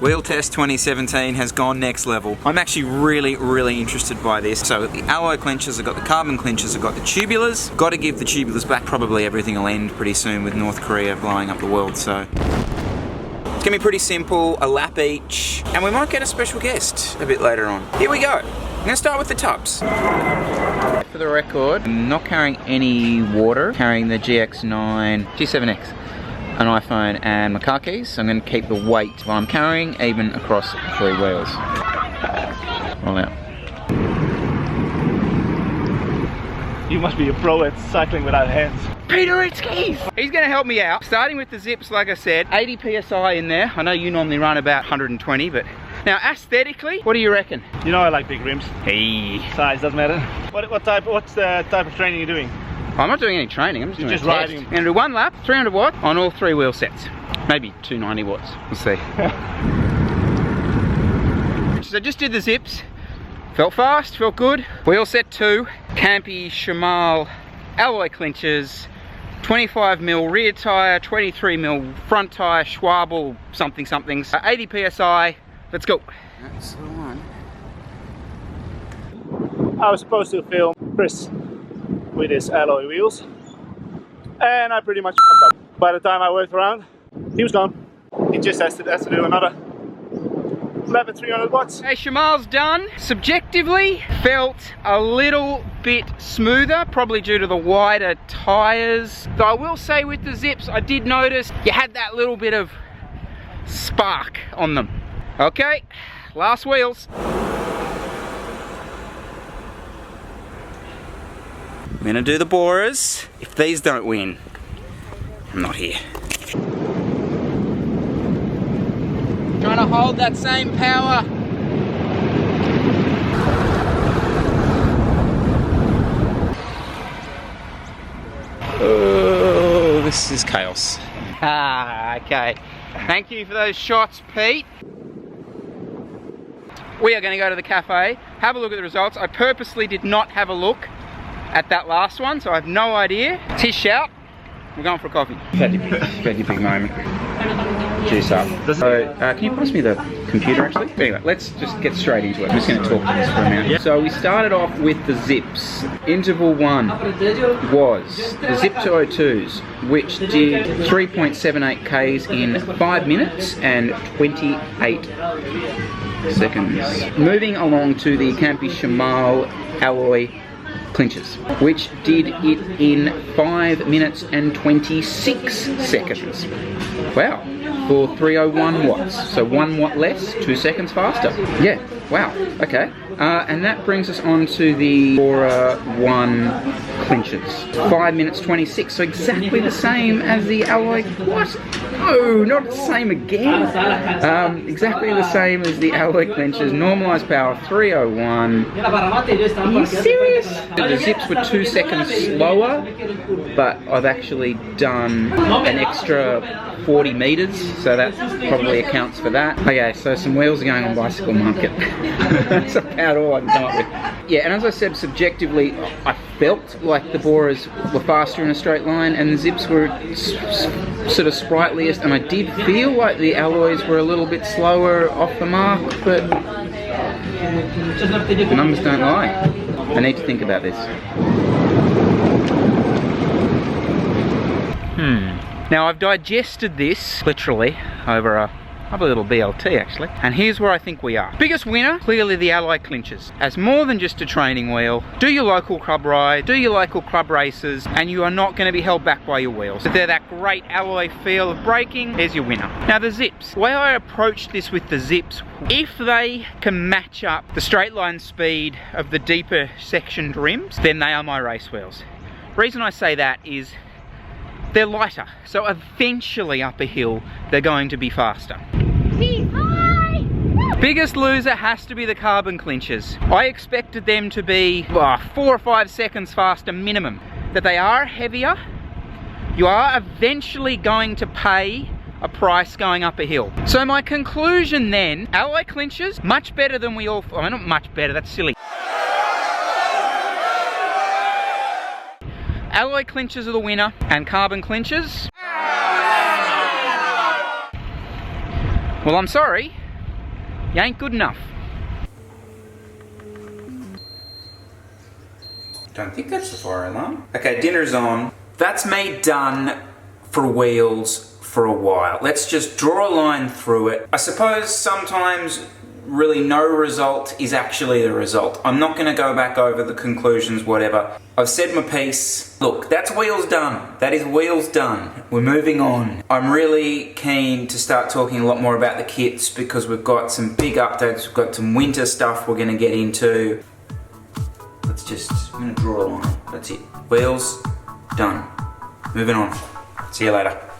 Wheel Test 2017 has gone next level. I'm actually really interested by this. So the alloy clinchers, I've got the carbon clinchers, I've got the tubulars. Got to give the tubulars back. Probably everything will end pretty soon with North Korea blowing up the world, so. It's gonna be pretty simple, a lap each, and we might get a special guest a bit later on. Here we go. I'm gonna start with the tubs. For the record, I'm not carrying any water, carrying the GX9, G7X, an iPhone and my car keys. So I'm gonna keep the weight while I'm carrying even across 3 wheels. Roll out. You must be a pro at cycling without hands. Peter, it's Keith! He's gonna help me out. Starting with the zips, like I said, 80 PSI in there. I know you normally run about 120, but now aesthetically, what do you reckon? You know I like big rims. Hey. Size doesn't matter. What's the type of training you're doing? I'm not doing any training, I'm just doing a riding. test. I'm gonna do 1 lap, 300 watt on all 3 wheel sets. Maybe 290 watts, we'll see. So I just did the zips. Felt fast, felt good. Wheel set 2, Campy Shamal alloy clinchers, 25mm rear tyre, 23mm front tyre, SCHWALBLE something, 80 PSI, let's go. That's the one. I was supposed to film Chris with his alloy wheels, and I pretty much fucked up. By the time I worked around, he was gone. He just has to do another 300 watts. Hey, Shamal's done. Subjectively, felt a little bit smoother, probably due to the wider tyres. Though I will say with the zips, I did notice you had that little bit of spark on them. Okay, last wheels. I'm gonna do the Boras. If these don't win, I'm not here. Trying to hold that same power. Oh, this is chaos. Ah, okay. Thank you for those shots, Pete. We are going to go to the cafe, have a look at the results. I purposely did not have a look at that last one, so I have no idea. Tish shout. We're going for a coffee. Very big moment. Juice up. So, can you pass me the computer actually? Anyway, let's just get straight into it. I'm just going to talk to this for a minute. So we started off with the zips. Interval 1 was the Zip 202s, which did 3.78 Ks in 5 minutes and 28 seconds. Moving along to the Campy Shamal alloy clinchers, which did it in 5 minutes and 26 seconds. Wow, for 301 watts. So 1 watt less, 2 seconds faster. Yeah, wow, okay. And that brings us on to the Bora 1 clinchers. 5 minutes 26, so exactly the same as the alloy. What? No, not the same again. Exactly the same as the alloy clinchers. Normalized power 301. Are you serious? The zips were 2 seconds slower, but I've actually done an extra 40 meters, so that probably accounts for that. Okay, so some wheels are going on Bicycle Market. That's about all I can come up with. Yeah, and as I said, subjectively, I felt like the Boras were faster in a straight line and the zips were sort of sprightliest, and I did feel like the alloys were a little bit slower off the mark, but the numbers don't lie. I need to think about this. Now I've digested this, literally, over a little BLT actually, and here's where I think we are. Biggest winner, clearly the alloy clinchers. As more than just a training wheel, do your local club ride, do your local club races, and you are not going to be held back by your wheels. They're that great alloy feel of braking, there's your winner. Now the zips. The way I approached this with the zips, if they can match up the straight line speed of the deeper sectioned rims, then they are my race wheels. The reason I say that is they're lighter, so eventually up a hill they're going to be faster. Hi. Biggest loser has to be the carbon clinchers. I expected them to be 4 or 5 seconds faster minimum. That they are heavier, you are eventually going to pay a price going up a hill. So my conclusion then, alloy clinchers, much better than we all, not much better, that's silly. Alloy clinchers are the winner, and carbon clinchers, well, I'm sorry, You ain't good enough. Don't think that's the fire alarm. Okay, dinner's on. That's me done for wheels for a while. Let's just draw a line through it. I suppose sometimes really no result is actually the result. I'm not going to go back over the conclusions, whatever. I've said my piece. Look, that's wheels done. That is wheels done. We're moving on. I'm really keen to start talking a lot more about the kits because we've got some big updates. We've got some winter stuff we're going to get into. I'm going to draw a line. That's it. Wheels done. Moving on. See you later.